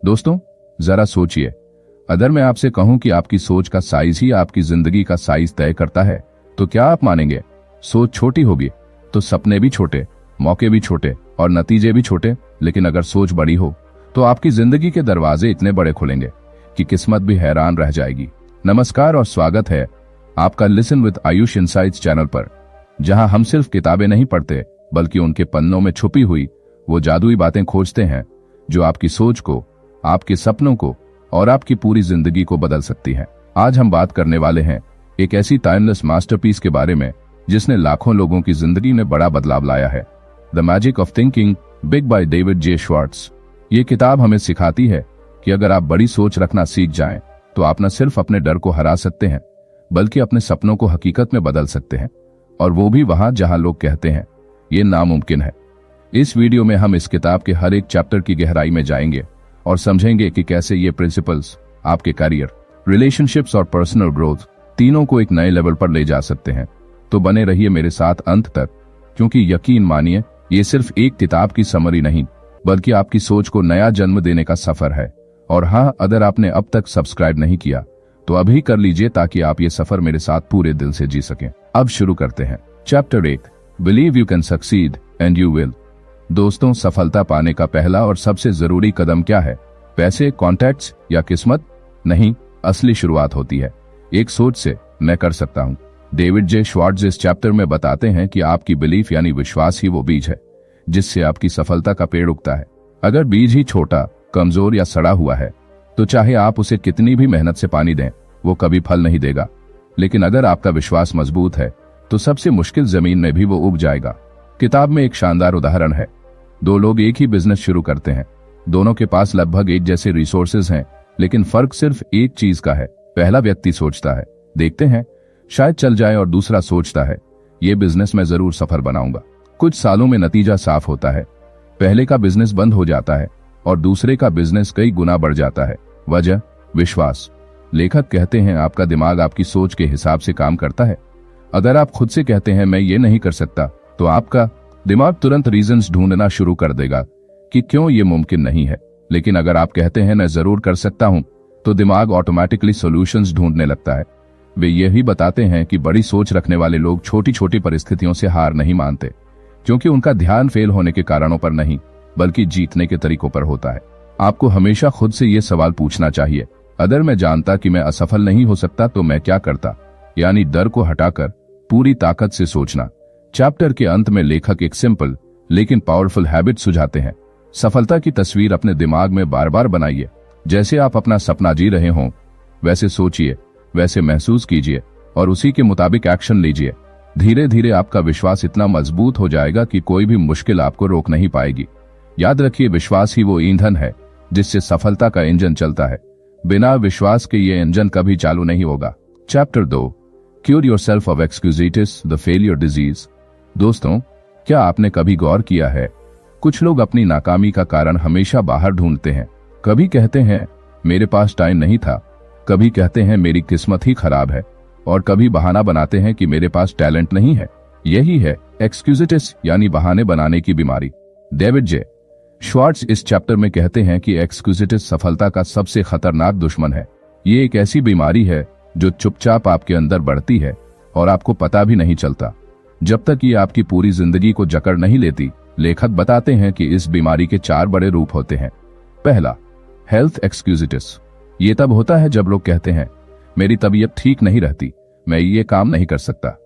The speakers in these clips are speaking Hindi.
दोस्तों, जरा सोचिए, अगर मैं आपसे कहूं कि आपकी सोच का साइज ही आपकी जिंदगी का साइज तय करता है, तो क्या आप मानेंगे? सोच छोटी होगी तो सपने भी छोटे, मौके भी छोटे और नतीजे भी छोटे। लेकिन अगर सोच बड़ी हो तो आपकी जिंदगी के दरवाजे इतने बड़े खुलेंगे कि किस्मत भी हैरान रह जाएगी। नमस्कार और स्वागत है आपका listen with Ayush insights channel पर, जहां हम सिर्फ किताबें नहीं पढ़ते बल्कि उनके पन्नों में छुपी हुई वो जादुई बातें खोजते हैं जो आपकी सोच को, आपके सपनों को और आपकी पूरी जिंदगी को बदल सकती है। आज हम बात करने वाले हैं एक ऐसी टाइमलेस मास्टरपीस के बारे में जिसने लाखों लोगों की जिंदगी में बड़ा बदलाव लाया है। The magic of thinking big by David J Schwartz. ये किताब हमें सिखाती है कि अगर आप बड़ी सोच रखना सीख जाएं, तो आप न सिर्फ अपने डर को हरा सकते हैं बल्कि अपने सपनों को हकीकत में बदल सकते हैं, और वो भी वहां जहां लोग कहते हैं ये नामुमकिन है। इस वीडियो में हम इस किताब के हर एक चैप्टर की गहराई में जाएंगे और समझेंगे कि कैसे ये प्रिंसिपल्स आपके करियर, रिलेशनशिप्स और पर्सनल ग्रोथ तीनों को एक नए लेवल पर ले जा सकते हैं। तो बने रहिए मेरे साथ अंत तक, क्योंकि यकीन मानिए ये सिर्फ एक किताब की समरी नहीं बल्कि आपकी सोच को नया जन्म देने का सफर है। और हाँ, अगर आपने अब तक सब्सक्राइब नहीं किया तो अभी कर लीजिए ताकि आप ये सफर मेरे साथ पूरे दिल से जी सकें। अब शुरू करते हैं। Chapter 1, believe you can succeed and you will. दोस्तों, सफलता पाने का पहला और सबसे जरूरी कदम क्या है? पैसे, कॉन्टैक्ट्स या किस्मत? नहीं, असली शुरुआत होती है एक सोच से, मैं कर सकता हूं। डेविड जे श्वार्ट्ज इस चैप्टर में बताते हैं कि आपकी बिलीफ यानी विश्वास ही वो बीज है जिससे आपकी सफलता का पेड़ उगता है। अगर बीज ही छोटा, कमजोर या सड़ा हुआ है तो चाहे आप उसे कितनी भी मेहनत से पानी दें, वो कभी फल नहीं देगा। लेकिन अगर आपका विश्वास मजबूत है तो सबसे मुश्किल जमीन में भी वो उग जाएगा। किताब में एक शानदार उदाहरण है। दो लोग एक ही बिजनेस शुरू करते हैं। दोनों के पास लगभग एक जैसे रिसोर्सेज हैं, लेकिन फर्क सिर्फ एक चीज का है। पहला व्यक्ति सोचता है, देखते हैं शायद चल जाए, और दूसरा सोचता है, ये बिजनेस मैं जरूर सफल बनाऊंगा। कुछ सालों में नतीजा साफ होता है। पहले का बिजनेस बंद हो जाता है और दूसरे का बिजनेस कई गुना बढ़ जाता है। वजह? विश्वास। लेखक कहते हैं आपका दिमाग आपकी सोच के हिसाब से काम करता है। अगर आप खुद से कहते हैं मैं ये नहीं कर सकता, तो आपका दिमाग तुरंत रीजंस ढूंढना शुरू कर देगा कि क्यों ये मुमकिन नहीं है। लेकिन अगर आप कहते हैं मैं जरूर कर सकता हूं, तो दिमाग ऑटोमेटिकली सॉल्यूशंस ढूंढने लगता है। वे यही बताते हैं कि बड़ी सोच रखने वाले लोग छोटी छोटी परिस्थितियों से हार नहीं मानते, क्योंकि उनका ध्यान फेल होने के कारणों पर नहीं बल्कि जीतने के तरीकों पर होता है। आपको हमेशा खुद से ये सवाल पूछना चाहिए, अगर मैं जानता कि मैं असफल नहीं हो सकता तो मैं क्या करता? यानी डर को हटाकर पूरी ताकत से सोचना। चैप्टर के अंत में लेखक एक सिंपल लेकिन पावरफुल हैबिट सुझाते हैं। सफलता की तस्वीर अपने दिमाग में बार बार बनाइए। जैसे आप अपना सपना जी रहे हों वैसे सोचिए, वैसे महसूस कीजिए और उसी के मुताबिक एक्शन लीजिए। धीरे धीरे आपका विश्वास इतना मजबूत हो जाएगा कि कोई भी मुश्किल आपको रोक नहीं पाएगी। याद रखिए, विश्वास ही वो ईंधन है जिससे सफलता का इंजन चलता है। बिना विश्वास के ये इंजन कभी चालू नहीं होगा। Chapter 2, cure yourself of excusitis, the failure disease. दोस्तों, क्या आपने कभी गौर किया है, कुछ लोग अपनी नाकामी का कारण हमेशा बाहर ढूंढते हैं। कभी कहते हैं मेरे पास टाइम नहीं था, कभी कहते हैं मेरी किस्मत ही खराब है, और कभी बहाना बनाते हैं कि मेरे पास टैलेंट नहीं है। यही है एक्सक्यूजिटिस यानी बहाने बनाने की बीमारी। डेविड जे श्वार्ट्ज इस चैप्टर में कहते हैं कि एक्सक्यूजिटिस सफलता का सबसे खतरनाक दुश्मन है। ये एक ऐसी बीमारी है जो चुपचाप आपके अंदर बढ़ती है और आपको पता भी नहीं चलता जब तक ये आपकी पूरी जिंदगी को जकड़ नहीं लेती। लेखक बताते हैं कि इस बीमारी के 4 बड़े रूप होते हैं। पहला, हेल्थ एक्सक्यूजिटिस। ये तब होता है जब लोग कहते हैं मेरी तबीयत ठीक नहीं रहती, मैं ये काम नहीं कर सकता।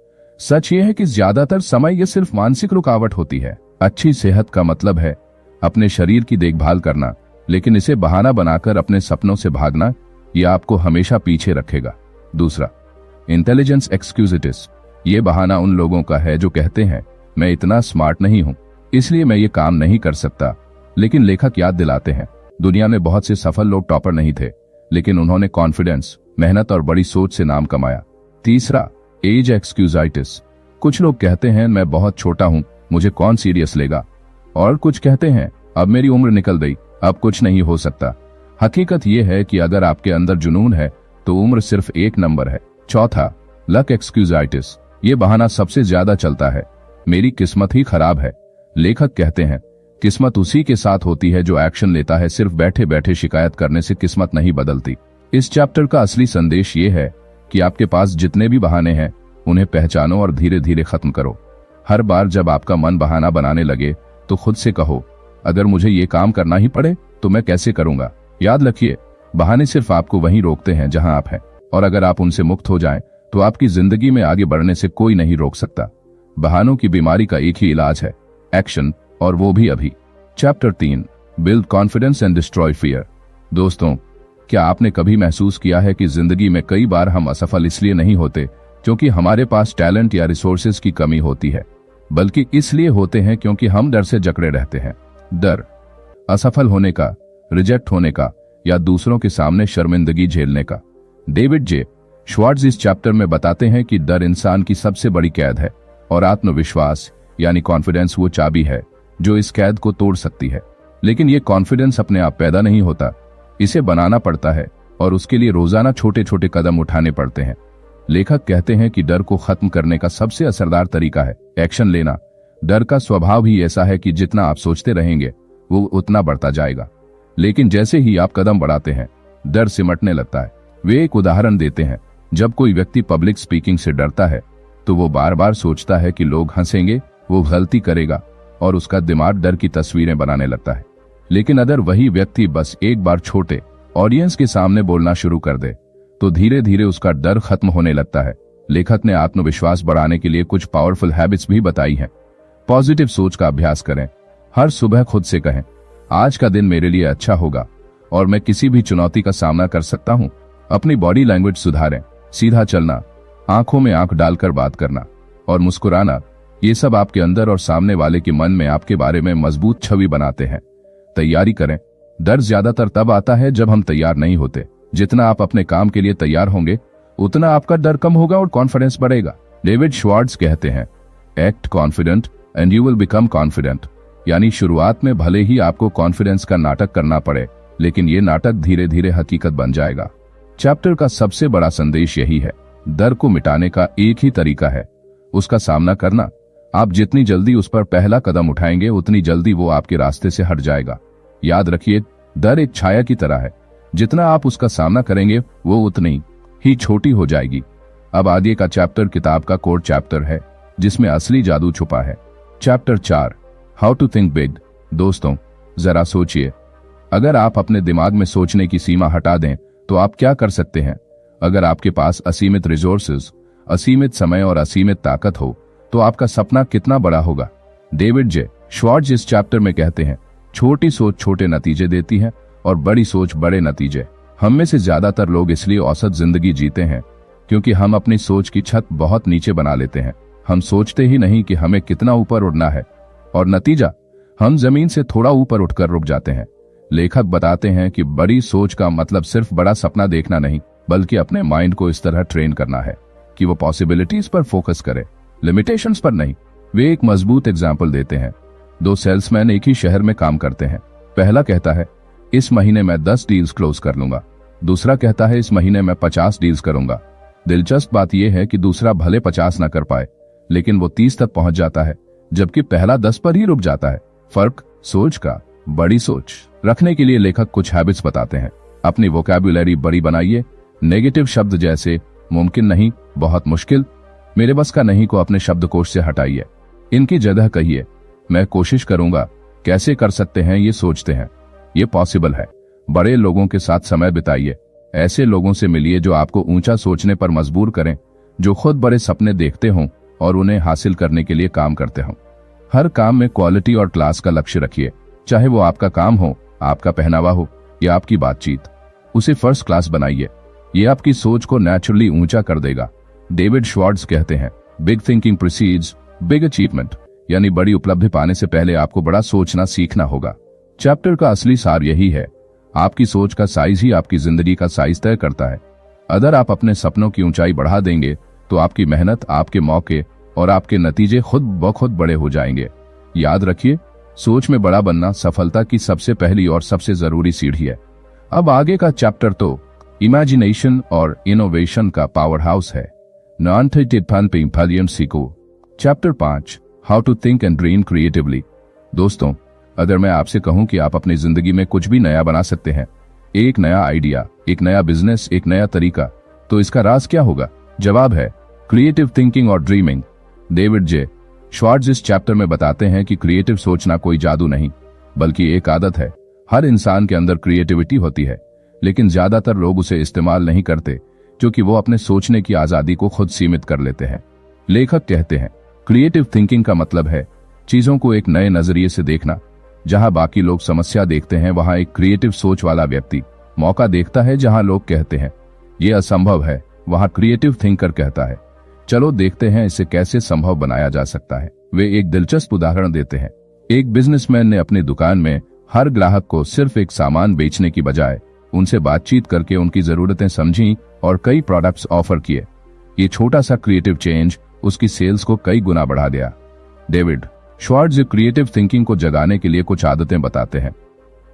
सच ये है कि ज्यादातर समय ये सिर्फ मानसिक रुकावट होती है। अच्छी सेहत का मतलब है अपने शरीर की देखभाल करना, लेकिन इसे बहाना बनाकर अपने सपनों से भागना ये आपको हमेशा पीछे रखेगा। दूसरा, इंटेलिजेंस एक्सक्यूजिटिस। ये बहाना उन लोगों का है जो कहते हैं मैं इतना स्मार्ट नहीं हूं इसलिए मैं ये काम नहीं कर सकता। लेकिन लेखक याद दिलाते हैं दुनिया में बहुत से सफल लोग टॉपर नहीं थे, लेकिन उन्होंने कॉन्फिडेंस, मेहनत और बड़ी सोच से नाम कमाया। तीसरा, एज एक्सक्यूजाइटिस। कुछ लोग कहते हैं मैं बहुत छोटा हूं, मुझे कौन सीरियस लेगा, और कुछ कहते हैं अब मेरी उम्र निकल गई, अब कुछ नहीं हो सकता। हकीकत यह है कि अगर आपके अंदर जुनून है तो उम्र सिर्फ एक नंबर है। चौथा, लक एक्सक्यूजाइटिस। ये बहाना सबसे ज्यादा चलता है, मेरी किस्मत ही खराब है। लेखक कहते हैं किस्मत उसी के साथ होती है जो एक्शन लेता है, सिर्फ बैठे बैठे शिकायत करने से किस्मत नहीं बदलती। इस चैप्टर का असली संदेश ये है कि आपके पास जितने भी बहाने हैं उन्हें पहचानो और धीरे धीरे खत्म करो। हर बार जब आपका मन बहाना बनाने लगे तो खुद से कहो, अगर मुझे ये काम करना ही पड़े तो मैं कैसे करूंगा। याद रखिए, बहाने सिर्फ आपको वहीं रोकते हैं जहां आप हैं, और अगर आप उनसे मुक्त हो जाएं तो आपकी जिंदगी में आगे बढ़ने से कोई नहीं रोक सकता। बहानों की बीमारी का एक ही इलाज है, एक्शन, और वो भी अभी। Chapter 3, build confidence and destroy fear. दोस्तों, क्या आपने कभी महसूस किया है कि जिंदगी में कई बार हम असफल इसलिए नहीं होते क्योंकि हमारे पास टैलेंट या रिसोर्सेज की कमी होती है, बल्कि इसलिए होते हैं क्योंकि हम डर से जकड़े रहते हैं। डर असफल होने का, रिजेक्ट होने का, या दूसरों के सामने शर्मिंदगी झेलने का। डेविड जे श्वार्ट्ज इस चैप्टर में बताते हैं कि डर इंसान की सबसे बड़ी कैद है और आत्मविश्वास यानी कॉन्फिडेंस वो चाबी है जो इस कैद को तोड़ सकती है। लेकिन ये कॉन्फिडेंस अपने आप पैदा नहीं होता, इसे बनाना पड़ता है और उसके लिए रोजाना छोटे छोटे कदम उठाने पड़ते हैं। लेखक कहते हैं कि डर को खत्म करने का सबसे असरदार तरीका है एक्शन लेना। डर का स्वभाव ही ऐसा है कि जितना आप सोचते रहेंगे वो उतना बढ़ता जाएगा, लेकिन जैसे ही आप कदम बढ़ाते हैं डर सिमटने लगता है। वे एक उदाहरण देते हैं, जब कोई व्यक्ति पब्लिक स्पीकिंग से डरता है तो वो बार बार सोचता है कि लोग हंसेंगे, वो गलती करेगा, और उसका दिमाग डर की तस्वीरें बनाने लगता है। लेकिन अगर वही व्यक्ति बस एक बार छोटे ऑडियंस के सामने बोलना शुरू कर दे तो धीरे धीरे उसका डर खत्म होने लगता है। लेखक ने आत्मविश्वास बढ़ाने के लिए कुछ पावरफुल हैबिट्स भी बताई हैं। पॉजिटिव सोच का अभ्यास करें। हर सुबह खुद से कहें, आज का दिन मेरे लिए अच्छा होगा और मैं किसी भी चुनौती का सामना कर सकता हूं। अपनी बॉडी लैंग्वेज सुधारें। सीधा चलना, आंखों में आंख डालकर बात करना और मुस्कुराना, ये सब आपके अंदर और सामने वाले के मन में आपके बारे में मजबूत छवि बनाते हैं। तैयारी करें। डर ज्यादातर तब आता है जब हम तैयार नहीं होते। जितना आप अपने काम के लिए तैयार होंगे उतना आपका डर कम होगा और कॉन्फिडेंस बढ़ेगा। डेविड श्वार्ट्ज कहते हैं, act confident and you will become confident. यानी शुरुआत में भले ही आपको कॉन्फिडेंस का नाटक करना पड़े, लेकिन ये नाटक धीरे धीरे हकीकत बन जाएगा। चैप्टर का सबसे बड़ा संदेश यही है, डर को मिटाने का एक ही तरीका है, उसका सामना करना। आप जितनी जल्दी उस पर पहला कदम उठाएंगे उतनी जल्दी वो आपके रास्ते से हट जाएगा। याद रखिए, डर एक छाया की तरह है, जितना आप उसका सामना करेंगे वो उतनी ही छोटी हो जाएगी। अब आगे का चैप्टर किताब का कोर चैप्टर है जिसमें असली जादू छुपा है। Chapter 4, how to think big. दोस्तों, जरा सोचिए, अगर आप अपने दिमाग में सोचने की सीमा हटा दें तो आप क्या कर सकते हैं। अगर आपके पास असीमित रिसोर्सेज, असीमित समय और असीमित ताकत हो तो आपका सपना कितना बड़ा होगा। डेविड जे श्वार्ट्ज इस चैप्टर में कहते हैं, छोटी सोच छोटे नतीजे देती है और बड़ी सोच बड़े नतीजे। हम में से ज्यादातर लोग इसलिए औसत जिंदगी जीते हैं क्योंकि हम अपनी सोच की छत बहुत नीचे बना लेते हैं। हम सोचते ही नहीं कि हमें कितना ऊपर उड़ना है, और नतीजा, हम जमीन से थोड़ा ऊपर उठकर रुक जाते हैं। लेखक बताते हैं कि बड़ी सोच का मतलब सिर्फ बड़ा सपना देखना नहीं, बल्कि अपने माइंड को इस तरह ट्रेन करना है कि वो पॉसिबिलिटीज पर फोकस करे, लिमिटेशंस पर नहीं। वे एक मजबूत एग्जाम्पल देते हैं। 2 सेल्समैन एक ही शहर में काम करते हैं। पहला कहता है, इस महीने मैं 10 डील्स क्लोज कर लूंगा। दूसरा कहता है, इस महीने मैं 50 डील्स करूंगा। दिलचस्प बात यह है कि दूसरा भले 50 ना कर पाए, लेकिन वो 30 तक पहुंच जाता है, जबकि पहला 10 पर ही रुक जाता है। फर्क सोच का। बड़ी सोच रखने के लिए लेखक कुछ हैबिट्स बताते हैं। अपनी वोकैब्युलरी बड़ी बनाइए। नेगेटिव शब्द जैसे मुमकिन नहीं, बहुत मुश्किल, मेरे बस का नहीं को अपने शब्दकोश से हटाइए। इनकी जगह कहिए, मैं कोशिश करूंगा। कैसे कर सकते हैं ये सोचते हैं, ये पॉसिबल है। बड़े लोगों के साथ समय बिताइए। ऐसे लोगों से मिलिए जो आपको ऊंचा सोचने पर मजबूर करें, जो खुद बड़े सपने देखते हों और उन्हें हासिल करने के लिए काम करते हों। हर काम में क्वालिटी और क्लास का लक्ष्य रखिए, चाहे वो आपका काम हो, आपका पहनावा हो या आपकी बातचीत। उसे फर्स्ट क्लास बनाइए। ये आपकी सोच को नेचुरली ऊंचा कर देगा। डेविड श्वार्ट्ज कहते हैं, big thinking precedes big achievement. यानी बड़ी उपलब्धि पाने से पहले आपको बड़ा सोचना सीखना होगा। चैप्टर का असली सार यही है, आपकी सोच का साइज ही आपकी जिंदगी का साइज तय करता है। अगर आप अपने सपनों की ऊंचाई बढ़ा देंगे तो आपकी मेहनत, आपके मौके और आपके नतीजे खुद ब खुद बड़े हो जाएंगे। याद रखिए, सोच में बड़ा बनना सफलता की सबसे पहली और सबसे जरूरी सीढ़ी है। अब आगे का चैप्टर तो इमेजिनेशन और इनोवेशन का पावर हाउस है। Chapter 5, how to think and dream creatively. दोस्तों, अगर मैं आपसे कहूं कि आप अपनी जिंदगी में कुछ भी नया बना सकते हैं, एक नया आइडिया, एक नया बिजनेस, एक नया तरीका, तो इसका राज क्या होगा? जवाब है क्रिएटिव थिंकिंग और ड्रीमिंग। डेविड जे श्वार्ट्ज इस चैप्टर में बताते हैं कि क्रिएटिव सोचना कोई जादू नहीं, बल्कि एक आदत है। हर इंसान के अंदर क्रिएटिविटी होती है, लेकिन ज्यादातर लोग उसे इस्तेमाल नहीं करते क्योंकि वो अपने सोचने की आजादी को खुद सीमित कर लेते हैं। लेखक कहते हैं क्रिएटिव थिंकिंग का मतलब है चीजों को एक नए नजरिए से देखना। जहां बाकी लोग समस्या देखते हैं, वहां एक क्रिएटिव सोच वाला व्यक्ति मौका देखता है। जहां लोग कहते हैं यह असंभव है, वहां क्रिएटिव थिंकर कहता है चलो देखते हैं इसे कैसे संभव बनाया जा सकता है। वे एक दिलचस्प उदाहरण देते हैं। एक बिजनेसमैन ने अपनी दुकान में हर ग्राहक को सिर्फ एक सामान बेचने की बजाय उनसे बातचीत करके उनकी जरूरतें समझी और कई प्रोडक्ट्स ऑफर किए। ये छोटा सा क्रिएटिव चेंज उसकी सेल्स को कई गुना बढ़ा दिया। डेविड श्वार्ट्ज क्रिएटिव थिंकिंग को जगाने के लिए कुछ आदतें बताते हैं।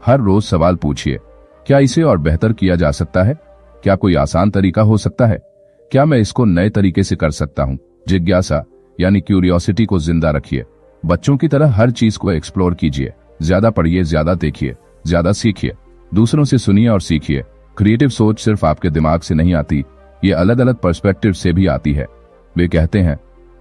हर रोज सवाल पूछिए, क्या इसे और बेहतर किया जा सकता है? क्या कोई आसान तरीका हो सकता है? क्या मैं इसको नए तरीके से कर सकता हूं? जिज्ञासा यानी क्यूरियोसिटी को जिंदा रखिए। बच्चों की तरह हर चीज को एक्सप्लोर कीजिए। ज्यादा पढ़िए, ज्यादा देखिए, ज्यादा सीखिए, दूसरों से सुनिए और सीखिए। क्रिएटिव सोच सिर्फ आपके दिमाग से नहीं आती, ये अलग अलग पर्सपेक्टिव से भी आती है। वे कहते हैं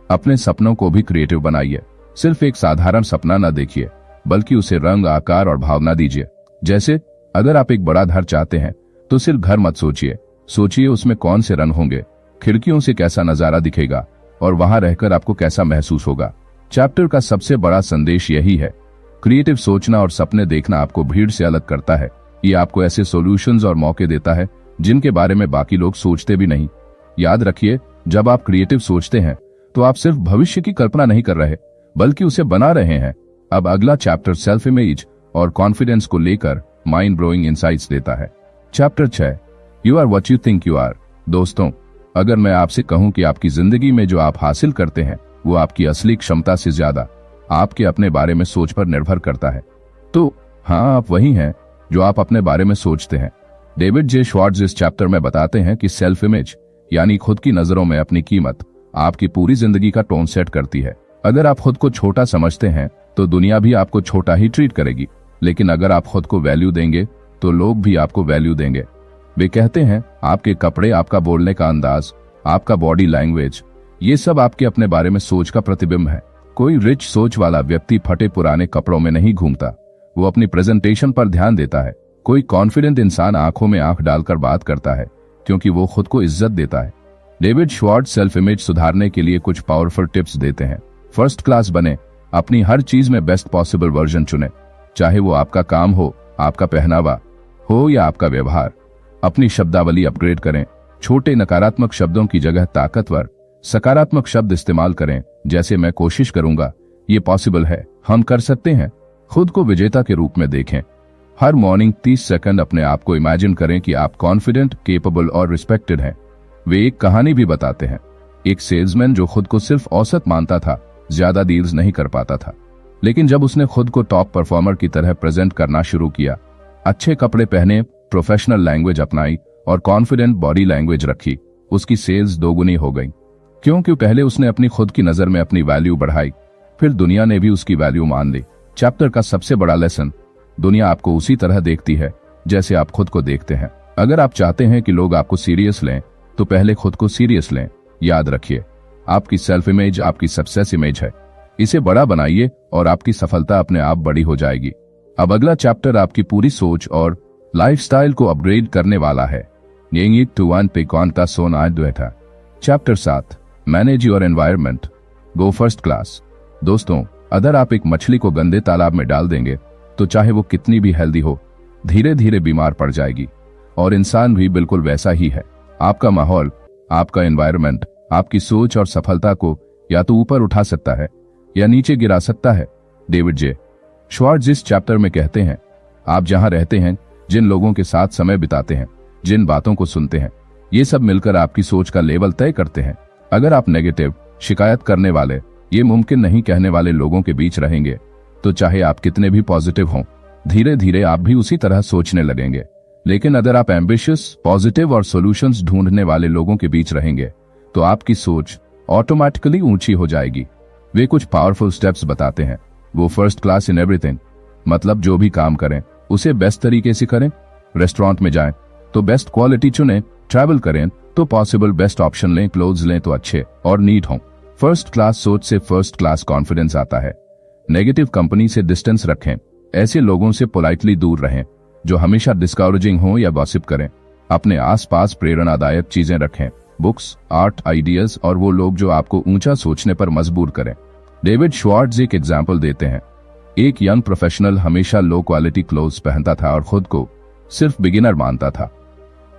अपने सपनों को भी क्रिएटिव बनाइए। सिर्फ एक साधारण सपना न देखिए, बल्कि उसे रंग, आकार और भावना दीजिए। जैसे अगर आप एक बड़ा घर चाहते हैं तो सिर्फ घर मत सोचिए, सोचिए उसमें कौन से रंग होंगे, खिड़कियों से कैसा नजारा दिखेगा और वहां रहकर आपको कैसा महसूस होगा। चैप्टर का सबसे बड़ा संदेश यही है, क्रिएटिव सोचना और सपने देखना आपको भीड़ से अलग करता है। ये आपको ऐसे सॉल्यूशंस और मौके देता है जिनके बारे में बाकी लोग सोचते भी नहीं। याद रखिए, जब आप क्रिएटिव सोचते हैं तो आप सिर्फ भविष्य की कल्पना नहीं कर रहे, बल्कि उसे बना रहे हैं। अब अगला चैप्टर सेल्फ इमेज और कॉन्फिडेंस को लेकर माइंड ब्लोइंग इनसाइट्स देता है। Chapter 6 you are what you think you are. दोस्तों, अगर मैं आपसे कहूं कि आपकी जिंदगी में जो आप हासिल करते हैं वो आपकी असली क्षमता से ज्यादा आपके अपने बारे में सोच पर निर्भर करता है, तो हाँ, आप वही हैं जो आप अपने बारे में सोचते हैं। डेविड जे श्वार्ट्ज इस चैप्टर में बताते हैं कि सेल्फ इमेज यानी खुद की नजरों में अपनी कीमत आपकी पूरी जिंदगी का टोन सेट करती है। अगर आप खुद को छोटा समझते हैं तो दुनिया भी आपको छोटा ही ट्रीट करेगी, लेकिन अगर आप खुद को वैल्यू देंगे तो लोग भी आपको वैल्यू देंगे। वे कहते हैं आपके कपड़े, आपका बोलने का अंदाज, आपका बॉडी लैंग्वेज, ये सब आपके अपने बारे में सोच का प्रतिबिंब है। कोई रिच सोच वाला व्यक्ति फटे पुराने कपड़ों में नहीं घूमता, वो अपनी प्रेजेंटेशन पर ध्यान देता है। कोई कॉन्फिडेंट इंसान आंखों में आंख डालकर बात करता है क्योंकि वो खुद को इज्जत देता है। डेविड श्वार्ट्ज सेल्फ इमेज सुधारने के लिए कुछ पावरफुल टिप्स देते हैं। फर्स्ट क्लास बने, अपनी हर चीज में बेस्ट पॉसिबल वर्जन चुने, चाहे वो आपका काम हो, आपका पहनावा हो या आपका व्यवहार। अपनी शब्दावली अपग्रेड करें, छोटे नकारात्मक शब्दों की जगह ताकतवर सकारात्मक शब्द इस्तेमाल करें, जैसे मैं कोशिश करूंगा, ये पॉसिबल है, हम कर सकते हैं। खुद को विजेता के रूप में देखें। हर मॉर्निंग 30 सेकंड अपने आप को इमेजिन करें कि आप कॉन्फिडेंट, केपेबल और रिस्पेक्टेड हैं। वे एक कहानी भी बताते हैं, एक सेल्समैन जो खुद को सिर्फ औसत मानता था, ज्यादा डील्स नहीं कर पाता था, लेकिन जब उसने खुद को टॉप परफॉर्मर की तरह प्रेजेंट करना शुरू किया, अच्छे कपड़े पहने, प्रोफेशनल लैंग्वेज अपनाई और कॉन्फिडेंट बॉडी लैंग्वेज रखी, उसकी सेल्स दोगुनी हो गई। क्योंकि पहले उसने अपनी खुद की नजर में अपनी वैल्यू बढ़ाई, फिर दुनिया ने भी उसकी वैल्यू मान ली। चैप्टर का सबसे बड़ा लेसन, दुनिया आपको उसी तरह देखती है जैसे आप खुद को देखते हैं। अगर आप चाहते हैं कि लोग आपको सीरियस लें तो पहले खुद को सीरियस लें। याद रखिए, आपकी सेल्फ इमेज आपकी सक्सेस इमेज है, इसे बड़ा बनाइए और आपकी सफलता अपने आप बड़ी हो जाएगी। अब अगला चैप्टर आपकी पूरी सोच और लाइफस्टाइल को अपग्रेड करने वाला है। Chapter 7 manage your environment, go first class. दोस्तों, अगर आप एक मछली को गंदे तालाब में डाल देंगे तो चाहे वो कितनी भी हेल्दी हो, धीरे धीरे बीमार पड़ जाएगी। और इंसान भी बिल्कुल वैसा ही है। आपका माहौल, आपका एनवायरनमेंट आपकी सोच और सफलता को या तो ऊपर उठा सकता है या नीचे गिरा सकता है। डेविड जे श्वार्ट्ज इस चैप्टर में कहते हैं, आप जहां रहते हैं, जिन लोगों के साथ समय बिताते हैं, जिन बातों को सुनते हैं, ये सब मिलकर आपकी सोच का लेवल तय करते हैं। अगर आप नेगेटिव, शिकायत करने वाले, ये मुमकिन नहीं कहने वाले लोगों के बीच रहेंगे तो चाहे आप कितने भी पॉजिटिव हों, धीरे धीरे आप भी उसी तरह सोचने लगेंगे। लेकिन अगर आप एम्बिशियस, पॉजिटिव और सॉल्यूशंस ढूंढने वाले लोगों के बीच रहेंगे तो आपकी सोच ऑटोमेटिकली ऊंची हो जाएगी। वे कुछ पावरफुल स्टेप्स बताते हैं। वो फर्स्ट क्लास इन एवरीथिंग, मतलब जो भी काम करें उसे बेस्ट तरीके से करें। रेस्टोरेंट में जाएं तो बेस्ट क्वालिटी चुनें, ट्रैवल करें तो पॉसिबल बेस्ट ऑप्शन लें, क्लोथ्स लें तो अच्छे और नीट हों। फर्स्ट क्लास सोच से फर्स्ट क्लास कॉन्फिडेंस आता है। नेगेटिव कंपनी से डिस्टेंस रखें, ऐसे लोगों से पोलाइटली दूर रहें जो हमेशा डिस्करेजिंग हो या गॉसिप करें। अपने आसपास प्रेरणादायक चीजें रखें, बुक्स, आर्ट, आइडियाज और वो लोग जो आपको ऊंचा सोचने पर मजबूर करें। डेविड श्वार्ट्ज एक एग्जाम्पल देते हैं। एक यंग प्रोफेशनल हमेशा लो क्वालिटी क्लोथ्स पहनता था और खुद को सिर्फ बिगिनर मानता था।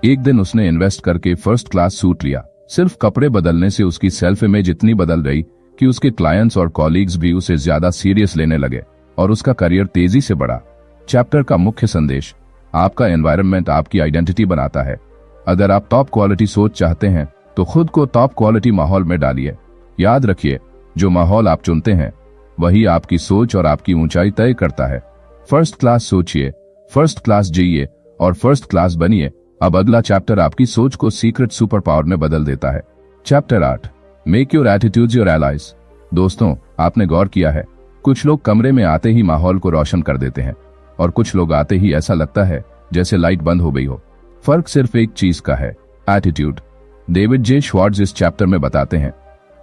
एक दिन उसने इन्वेस्ट करके फर्स्ट क्लास सूट लिया। सिर्फ कपड़े बदलने से उसकी सेल्फ इमेज इतनी बदल गई कि उसके क्लाइंट्स और कॉलीग्स भी उसे ज्यादा सीरियस लेने लगे और उसका करियर तेजी से बढ़ा। चैप्टर का मुख्य संदेश, आपका एनवायरनमेंट आपकी आइडेंटिटी बनाता है। अगर आप टॉप क्वालिटी सोच चाहते हैं तो खुद को टॉप क्वालिटी माहौल में डालिए। याद रखिए, जो माहौल आप चुनते हैं वही आपकी सोच और आपकी ऊंचाई तय करता है। फर्स्ट क्लास सोचिए, फर्स्ट क्लास जिइए और फर्स्ट क्लास बनिए। अब अगला चैप्टर आपकी सोच को सीक्रेट सुपर पावर में बदल देता है। Chapter 8, make your attitudes your allies. दोस्तों, आपने गौर किया है, कुछ लोग कमरे में आते ही माहौल को रोशन कर देते हैं और कुछ लोग आते ही ऐसा लगता है जैसे लाइट बंद हो गई हो। फर्क सिर्फ एक चीज का है, एटीट्यूड। डेविड जे श्वार्ट्ज इस चैप्टर में बताते हैं,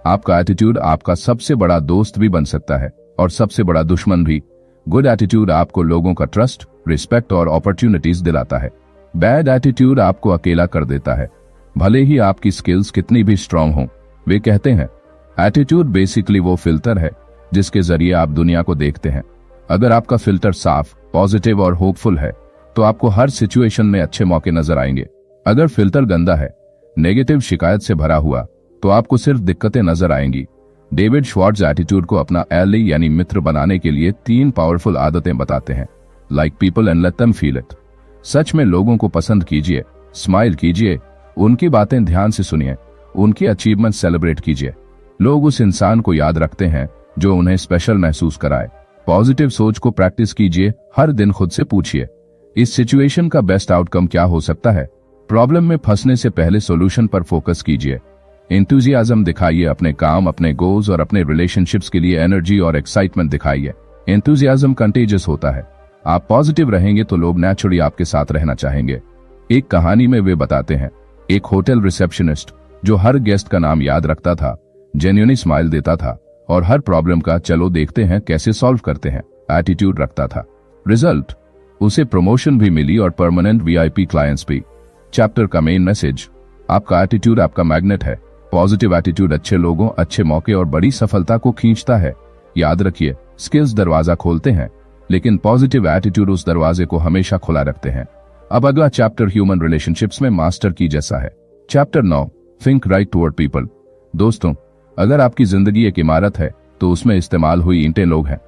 आपका एटीट्यूड आपका सबसे बड़ा दोस्त भी बन सकता है और सबसे बड़ा दुश्मन भी। गुड एटीट्यूड आपको लोगों का ट्रस्ट, रिस्पेक्ट और अपॉर्चुनिटीज दिलाता है। बैड एटीट्यूड आपको अकेला कर देता है, भले ही आपकी स्किल्स कितनी भी स्ट्रांग हों। वे कहते हैं, एटीट्यूड बेसिकली वो फिल्टर है जिसके जरिए आप दुनिया को देखते हैं। अगर आपका फिल्टर साफ, पॉजिटिव और होपफुल है तो आपको हर सिचुएशन में अच्छे मौके नजर आएंगे। अगर फिल्टर गंदा है, नेगेटिव, शिकायत से भरा हुआ, तो आपको सिर्फ दिक्कतें नजर आएंगी। डेविड श्वार्ट्ज एटीट्यूड को अपना एली यानी मित्र बनाने के लिए 3 पावरफुल आदतें बताते हैं। Like people and let them feel it. सच में लोगों को पसंद कीजिए, स्माइल कीजिए, उनकी बातें ध्यान से सुनिए, उनकी अचीवमेंट सेलिब्रेट कीजिए। लोग उस इंसान को याद रखते हैं जो उन्हें स्पेशल महसूस कराए। पॉजिटिव सोच को प्रैक्टिस कीजिए, हर दिन खुद से पूछिए, इस सिचुएशन का बेस्ट आउटकम क्या हो सकता है। प्रॉब्लम में फंसने से पहले सॉल्यूशन पर फोकस कीजिए। एंथुजियाज्म दिखाइए, अपने काम, अपने गोल्स और अपने रिलेशनशिप्स के लिए एनर्जी और एक्साइटमेंट दिखाइए। एंथुजियाज्म कंटेजियस होता है। आप पॉजिटिव रहेंगे तो लोग नेचुरली आपके साथ रहना चाहेंगे। एक कहानी में वे बताते हैं, एक होटल रिसेप्शनिस्ट जो हर गेस्ट का नाम याद रखता था, जेन्युइनली स्माइल देता था और हर प्रॉब्लम का चलो देखते हैं कैसे सॉल्व करते हैं एटीट्यूड रखता था। रिजल्ट, उसे प्रमोशन भी मिली और परमानेंट वीआईपी क्लाइंट्स भी। चैप्टर का मेन मैसेज, आपका एटीट्यूड आपका मैग्नेट है। पॉजिटिव एटीट्यूड अच्छे लोगों, अच्छे मौके और बड़ी सफलता को खींचता है। याद रखिए, स्किल्स दरवाजा खोलते हैं लेकिन पॉजिटिव एटीट्यूड उस दरवाजे को हमेशा खुला रखते हैं। अब अगला चैप्टर ह्यूमन रिलेशनशिप्स में मास्टर की जैसा है। Chapter 9, think right toward people. दोस्तों, अगर आपकी जिंदगी एक इमारत है तो उसमें इस्तेमाल हुई ईंटें लोग हैं,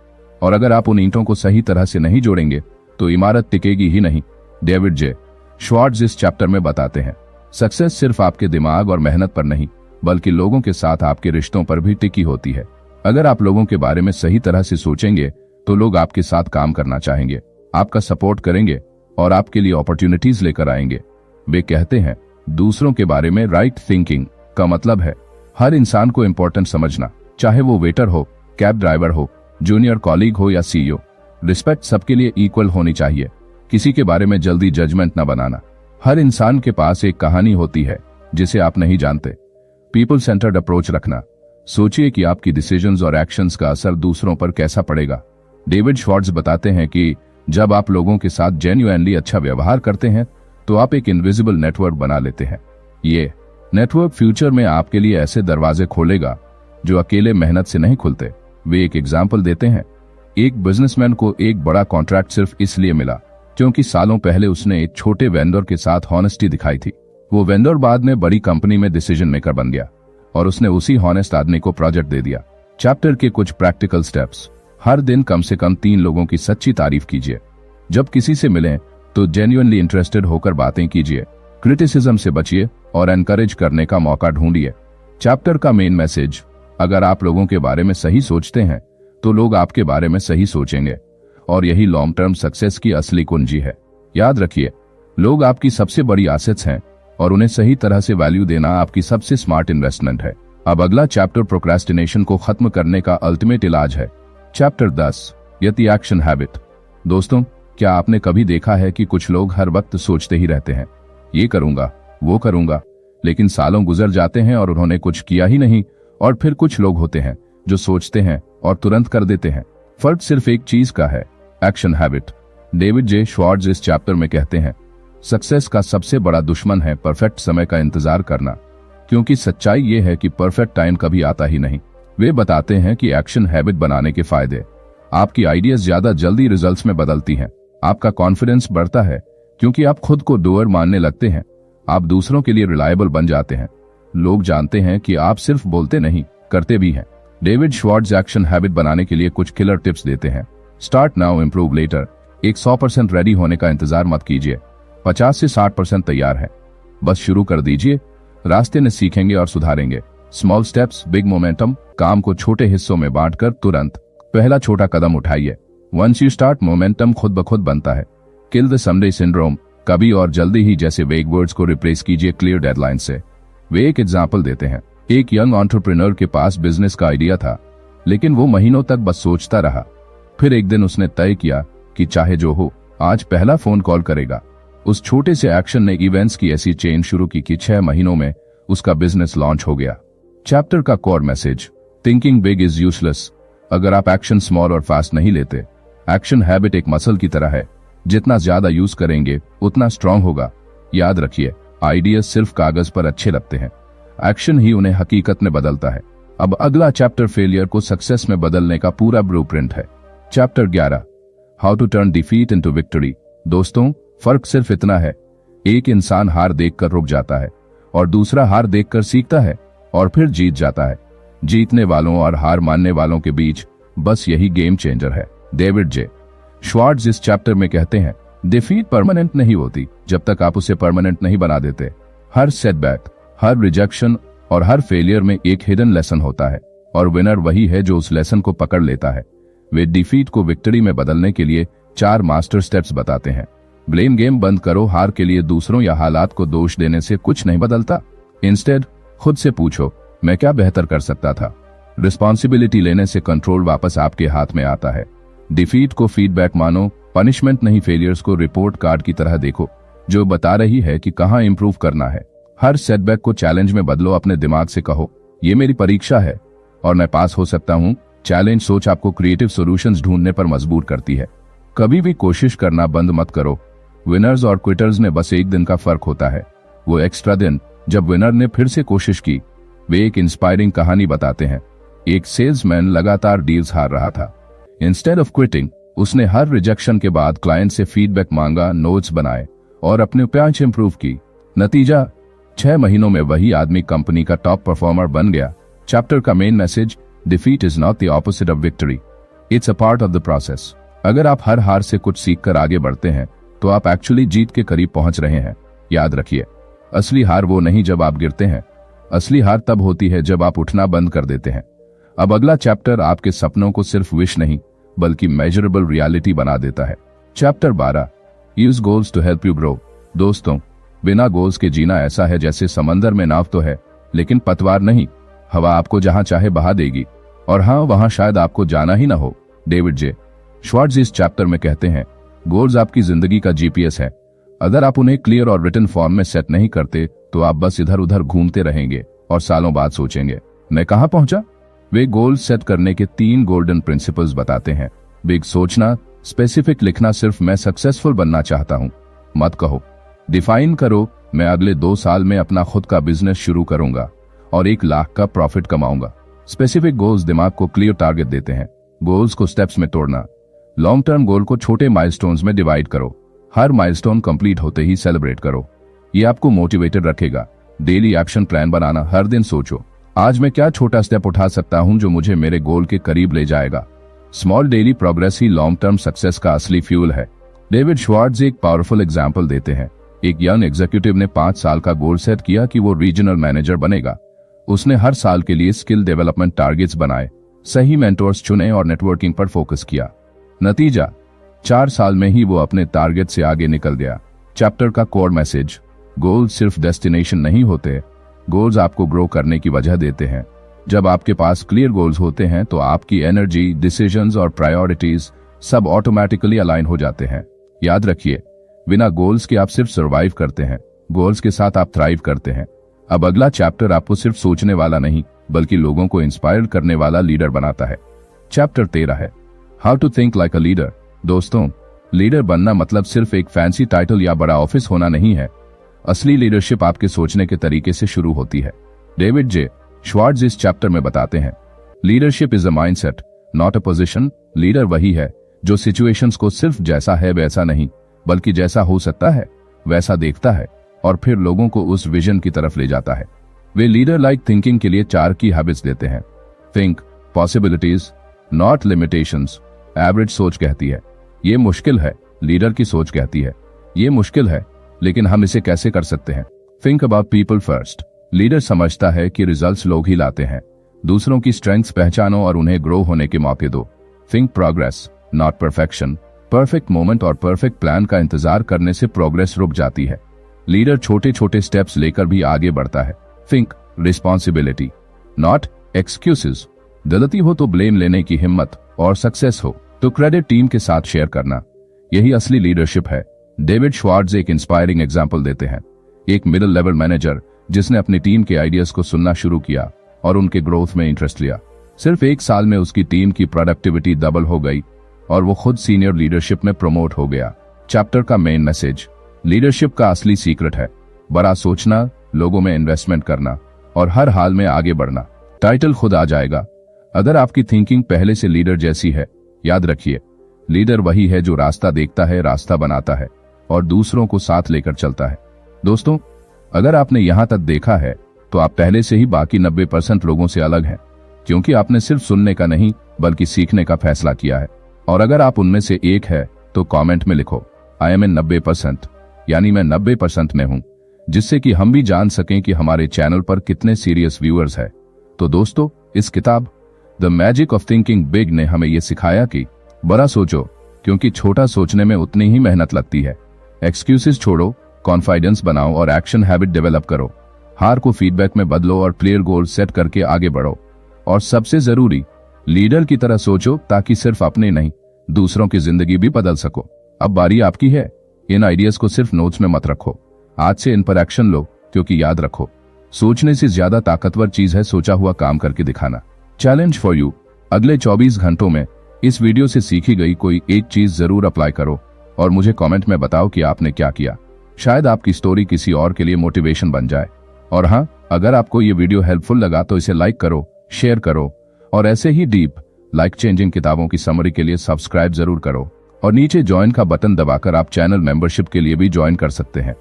और अगर आप उन ईंटों को सही तरह से नहीं जोड़ेंगे तो इमारत टिकेगी ही नहीं। डेविड जे श्वार्ट्ज इस चैप्टर में बताते हैं, सक्सेस सिर्फ आपके दिमाग और मेहनत पर नहीं बल्कि लोगों के साथ आपके रिश्तों पर भी टिकी होती है। अगर आप लोगों के बारे में सही तरह से सोचेंगे तो लोग आपके साथ काम करना चाहेंगे, आपका सपोर्ट करेंगे और आपके लिए अपॉर्चुनिटीज लेकर आएंगे। वे कहते हैं, दूसरों के बारे में राइट थिंकिंग का मतलब है हर इंसान को इंपॉर्टेंट समझना, चाहे वो वेटर हो, कैब ड्राइवर हो, जूनियर कॉलीग हो या सीईओ। रिस्पेक्ट सबके लिए इक्वल होनी चाहिए, किसी के बारे में जल्दी जजमेंट न बनाना। हर इंसान के पास एक कहानी होती है जिसे आप नहीं जानते। पीपल सेंटर्ड अप्रोच रखना, सोचिए कि आपकी डिसीजंस और एक्शंस का असर दूसरों पर कैसा पड़ेगा। डेविड श्वार्ट्ज बताते हैं कि जब आप लोगों के साथ जेन्युइनली अच्छा व्यवहार करते हैं तो आप एक इनविजिबल नेटवर्क बना लेते हैं। ये नेटवर्क फ्यूचर में आपके लिए ऐसे दरवाजे खोलेगा जो अकेले मेहनत से नहीं खुलते। वे एक एग्जाम्पल देते हैं, एक बिजनेसमैन को एक बड़ा कॉन्ट्रैक्ट सिर्फ इसलिए मिला क्योंकि सालों पहले उसने एक छोटे वेंडर के साथ हॉनेस्टी दिखाई थी। वो वेंडर बाद में बड़ी कंपनी में डिसीजन मेकर बन गया और उसने उसी हॉनेस्ट आदमी को प्रोजेक्ट दे दिया। चैप्टर के कुछ प्रैक्टिकल स्टेप्स, हर दिन कम से कम 3 लोगों की सच्ची तारीफ कीजिए। जब किसी से मिलें तो जेन्युइनली इंटरेस्टेड होकर बातें कीजिए, क्रिटिसिज्म से बचिए और एनकरेज करने का मौका ढूंढिए। चैप्टर का मेन मैसेज, अगर आप लोगों के बारे में सही सोचते हैं तो लोग आपके बारे में सही सोचेंगे और यही लॉन्ग टर्म सक्सेस की असली कुंजी है। याद रखिए, लोग आपकी सबसे बड़ी एसेट्स हैं और उन्हें सही तरह से वैल्यू देना आपकी सबसे स्मार्ट इन्वेस्टमेंट है। अब अगला चैप्टर प्रोक्रेस्टिनेशन को खत्म करने का अल्टीमेट इलाज है। Chapter 10, get the action habit. दोस्तों, क्या आपने कभी देखा है कि कुछ लोग हर वक्त सोचते ही रहते हैं, ये करूंगा, वो करूंगा, लेकिन सालों गुजर जाते हैं और उन्होंने कुछ किया ही नहीं। और फिर कुछ लोग होते हैं जो सोचते हैं और तुरंत कर देते हैं। फर्क सिर्फ एक चीज का है, action habit. David J Schwartz इस चैप्टर में कहते हैं, सक्सेस का सबसे बड़ा दुश्मन है परफेक्ट समय का इंतजार करना, क्योंकि सच्चाई ये है कि परफेक्ट टाइम कभी आता ही नहीं। वे बताते हैं कि एक्शन हैबिट बनाने के फायदे, आपकी आइडियाज ज्यादा जल्दी रिजल्ट्स में बदलती हैं। आपका कॉन्फिडेंस बढ़ता है क्योंकि आप खुद को डूअर मानने लगते हैं। आप दूसरों के लिए रिलायबल बन जाते हैं। लोग जानते हैं कि आप सिर्फ बोलते नहीं, करते भी हैं। डेविड श्वार्ट्ज एक्शन हैबिट बनाने के लिए कुछ किलर टिप्स देते हैं। Start now, improve later. एक 100% रेडी होने का इंतजार मत कीजिए, 50 से 60% तैयार है, बस शुरू कर दीजिए। रास्ते में सीखेंगे और सुधारेंगे। Small steps, big momentum. काम को छोटे हिस्सों में बांटकर तुरंत पहला छोटा कदम उठाइए। वंस यू स्टार्ट, मोमेंटम खुद ब खुद बनता है। किल द संडे सिंड्रोम, कभी और जल्दी ही जैसे वेग वर्ड्स को रिप्लेस कीजिए क्लियर डेडलाइन से। वे एक एग्जाम्पल देते हैं। एक यंग एंटरप्रेन्योर के पास बिजनेस का आइडिया था, लेकिन वो महीनों तक बस सोचता रहा। फिर एक दिन उसने तय किया कि चाहे जो हो, आज पहला फोन कॉल करेगा। उस छोटे से एक्शन ने इवेंट्स की ऐसी चेन शुरू की कि 6 महीनों में उसका बिजनेस लॉन्च हो गया। चैप्टर का core message, thinking big is useless. अगर आप एक्शन स्मॉल और फास्ट नहीं लेते, एक्शन हैबिट एक मसल की तरह है, जितना ज्यादा यूज करेंगे उतना स्ट्रांग होगा। याद रखिए, आइडियाज सिर्फ कागज पर अच्छे लगते हैं, एक्शन ही उन्हें हकीकत में बदलता है। अब अगला चैप्टर फेलियर को सक्सेस में बदलने का पूरा ब्लूप्रिंट है। Chapter 11, how to turn defeat into victory. दोस्तों, फर्क सिर्फ इतना है, एक इंसान हार देखकर रुक जाता है और दूसरा हार देखकर सीखता है और फिर जीत जाता है। जीतने वालों और हार मानने वालों के बीच बस यही गेम चेंजर है। डेविड जे श्वार्ट्ज इस चैप्टर में कहते हैं, डिफीट परमानेंट नहीं होती जब तक आप उसे परमानेंट नहीं बना देते। हर सेटबैक, हर रिजेक्शन और हर फेलियर में एक हिडन लेसन होता है, और विनर वही है जो उस लेसन को पकड़ लेता है। वे डिफीट को विक्ट्री में बदलने के लिए 4 मास्टर स्टेप्स बताते हैं। ब्लेम गेम बंद करो। हार के लिए दूसरों या हालात को दोष देने से कुछ नहीं बदलता। इंस्टेड खुद से पूछो, मैं क्या बेहतर कर सकता था। रिस्पॉन्सिबिलिटी लेने से कंट्रोल वापस आपके हाथ में आता है। डिफीट को फीडबैक मानो, पनिशमेंट नहीं। फेलियर्स को रिपोर्ट कार्ड की तरह देखो, जो बता रही है कि कहां इंप्रूव करना है। हर सेटबैक को चैलेंज में बदलो। अपने दिमाग से कहो, ये मेरी परीक्षा है और मैं पास हो सकता हूं। चैलेंज सोच आपको क्रिएटिव सॉल्यूशंस ढूंढने पर मजबूर करती है। कभी भी कोशिश करना बंद मत करो। विनर्स और क्विटर्स में बस एक दिन का फर्क होता है, वो एक्स्ट्रा दिन जब विनर ने फिर से कोशिश की। वे एक इंस्पायरिंग कहानी बताते हैं। एक सेल्समैन लगातार डील्स हार रहा था। इंस्टेड ऑफ क्विटिंग, उसने हर रिजेक्शन के बाद क्लाइंट से फीडबैक मांगा, नोट्स बनाए और अपने उपाय इंप्रूव की। नतीजा, 6 महीनों में वही आदमी कंपनी का टॉप परफॉर्मर बन गया। चैप्टर का main message, defeat is not the opposite of victory, it's a part of the process. अगर आप हर हार से कुछ सीखकर आगे बढ़ते हैं तो आप एक्चुअली जीत के करीब पहुंच रहे हैं। याद रखिए, असली हार वो नहीं जब आप गिरते हैं, असली हार तब होती है जब आप उठना बंद कर देते हैं। अब अगला चैप्टर आपके सपनों को सिर्फ विश नहीं बल्कि मेजरेबल रियलिटी बना देता है। Chapter 12, use goals to help you grow. दोस्तों, बिना गोल्स के जीना ऐसा है जैसे समंदर में नाव तो है लेकिन पतवार नहीं। हवा आपको जहां चाहे बहा देगी और हाँ, वहां शायद आपको जाना ही ना हो। डेविड जे श्वार्ट्ज इस चैप्टर में कहते हैं, गोल्स आपकी जिंदगी का जीपीएस है। अगर आप उन्हें क्लियर और रिटन फॉर्म में सेट नहीं करते तो आप बस इधर उधर घूमते रहेंगे और सालों बाद सोचेंगे, मैं कहां पहुंचा। वे गोल्स सेट करने के 3 गोल्डन प्रिंसिपल्स बताते हैं। बिग सोचना, स्पेसिफिक लिखना, सिर्फ मैं सक्सेसफुल बनना चाहता हूं मत कहो। डिफाइन करो, मैं अगले 2 साल में अपना खुद का बिजनेस शुरू करूंगा और 1 लाख का प्रॉफिट कमाऊंगा। स्पेसिफिक गोल्स दिमाग को क्लियर टारगेट देते हैं। गोल्स को स्टेप्स में तोड़ना, लॉन्ग टर्म गोल को छोटे माइलस्टोन्स में डिवाइड करो। हर माइलस्टोन कंप्लीट होते ही सेलिब्रेट करो, ये आपको मोटिवेटेड रखेगा। डेली एक्शन प्लान बनाना, हर दिन सोचो, आज मैं क्या छोटा स्टेप उठा सकता हूं जो मुझे मेरे गोल के करीब ले जाएगा। स्मॉल डेली प्रोग्रेस ही लॉन्ग टर्म सक्सेस का असली फ्यूल है। डेविड श्वार्ट्ज एक पावरफुल एग्जाम्पल देते हैं। एक यंग एग्जीक्यूटिव ने 5 साल का गोल सेट किया कि वो रीजनल मैनेजर बनेगा। उसने हर साल के लिए स्किल डेवलपमेंट टारगेट्स बनाए, सही मेंटोर्स चुने और नेटवर्किंग पर फोकस किया। नतीजा, 4 साल में ही वो अपने टारगेट से आगे निकल गया। चैप्टर का कोर मैसेज, गोल्स सिर्फ डेस्टिनेशन नहीं होते, गोल्स आपको ग्रो करने की वजह देते हैं। जब आपके पास क्लियर गोल्स होते हैं तो आपकी एनर्जी, डिसीजंस और प्रायोरिटीज सब ऑटोमेटिकली अलाइन हो जाते हैं। याद रखिए, बिना गोल्स के आप सिर्फ सर्वाइव करते हैं, गोल्स के साथ आप थ्राइव करते हैं। अब अगला चैप्टर आपको सिर्फ सोचने वाला नहीं बल्कि लोगों को इंस्पायर करने वाला लीडर बनाता है। चैप्टर 13 है how to think like a leader. दोस्तों, लीडर बनना मतलब सिर्फ एक फैंसी टाइटल या बड़ा ऑफिस होना नहीं है। असली लीडरशिप आपके सोचने के तरीके से शुरू होती है। डेविड जे श्वार्ट्ज इस चैप्टर में बताते हैं, leadership is a mindset not a position. Leader वही है जो सिचुएशंस को सिर्फ जैसा है वैसा नहीं बल्कि जैसा हो सकता है वैसा देखता है और फिर लोगों को उस विजन की तरफ ले जाता है। वे लीडर लाइक थिंकिंग के लिए 4 की हैबिट्स देते हैं। Think possibilities not limitations. Average सोच कहती है ये मुश्किल है, लीडर की सोच कहती है ये मुश्किल है लेकिन हम इसे कैसे कर सकते हैं। Think about people first. Leader समझता है कि रिजल्ट्स लोग ही लाते हैं। दूसरों की स्ट्रेंथ्स पहचानो और उन्हें ग्रो होने के मौके दो। Think progress not perfection. Perfect moment और परफेक्ट प्लान का इंतजार करने से प्रोग्रेस रुक जाती है। लीडर छोटे छोटे स्टेप्स लेकर भी आगे बढ़ता है। Think responsibility not excuses. गलती हो तो ब्लेम लेने की हिम्मत और सक्सेस हो तो क्रेडिट टीम के साथ शेयर करना, यही असली लीडरशिप है। डेविड श्वार्ट्ज एक इंस्पायरिंग एग्जाम्पल देते हैं। एक मिडिल लेवल मैनेजर जिसने अपनी टीम के आइडियाज को सुनना शुरू किया और उनके ग्रोथ में इंटरेस्ट लिया। सिर्फ 1 साल में उसकी टीम की प्रोडक्टिविटी डबल हो गई और वो खुद सीनियर लीडरशिप में प्रमोट हो गया। चैप्टर का मेन मैसेज, लीडरशिप का असली सीक्रेट है बड़ा सोचना, लोगों में इन्वेस्टमेंट करना और हर हाल में आगे बढ़ना। टाइटल खुद आ जाएगा अगर आपकी थिंकिंग पहले से लीडर जैसी है। याद रखिए, लीडर वही है जो रास्ता देखता है, रास्ता बनाता है और दूसरों को साथ लेकर चलता है। दोस्तों, अगर आपने यहां तक देखा है तो आप पहले से ही बाकी 90% लोगों से अलग हैं, क्योंकि आपने सिर्फ सुनने का नहीं बल्कि सीखने का फैसला किया है। और अगर आप उनमें से एक है तो कमेंट में लिखो आई एम इन 90%, यानी मैं 90% में हूं, जिससे कि हम भी जान सकें कि हमारे चैनल पर कितने सीरियस व्यूअर्स है। तो दोस्तों, इस किताब the magic of thinking big ने हमें यह सिखाया कि बड़ा सोचो, क्योंकि छोटा सोचने में उतनी ही मेहनत लगती है। एक्सक्यूजेस छोड़ो, कॉन्फिडेंस बनाओ और एक्शन हैबिट डेवलप करो। हार को फीडबैक में बदलो और क्लियर गोल सेट करके आगे बढ़ो। और सबसे जरूरी, लीडर की तरह सोचो ताकि सिर्फ अपने नहीं दूसरों की जिंदगी भी बदल सको। अब बारी आपकी है। इन आइडियाज को सिर्फ नोट्स में मत रखो, आज से इन पर एक्शन लो, क्योंकि याद रखो, सोचने से ज्यादा ताकतवर चीज है सोचा हुआ काम करके दिखाना। चैलेंज फॉर यू, अगले 24 घंटों में इस वीडियो से सीखी गई कोई एक चीज जरूर अप्लाई करो और मुझे कमेंट में बताओ कि आपने क्या किया। शायद आपकी स्टोरी किसी और के लिए मोटिवेशन बन जाए। और हाँ, अगर आपको ये वीडियो हेल्पफुल लगा तो इसे लाइक करो, शेयर करो और ऐसे ही डीप लाइफ चेंजिंग किताबों की समरी के लिए सब्सक्राइब जरूर करो। और नीचे ज्वाइन का बटन दबाकर आप चैनल मेंबरशिप के लिए भी ज्वाइन कर सकते हैं।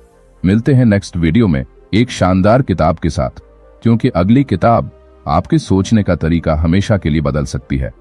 मिलते हैं नेक्स्ट वीडियो में एक शानदार किताब के साथ, क्योंकि अगली किताब आपके सोचने का तरीका हमेशा के लिए बदल सकती है।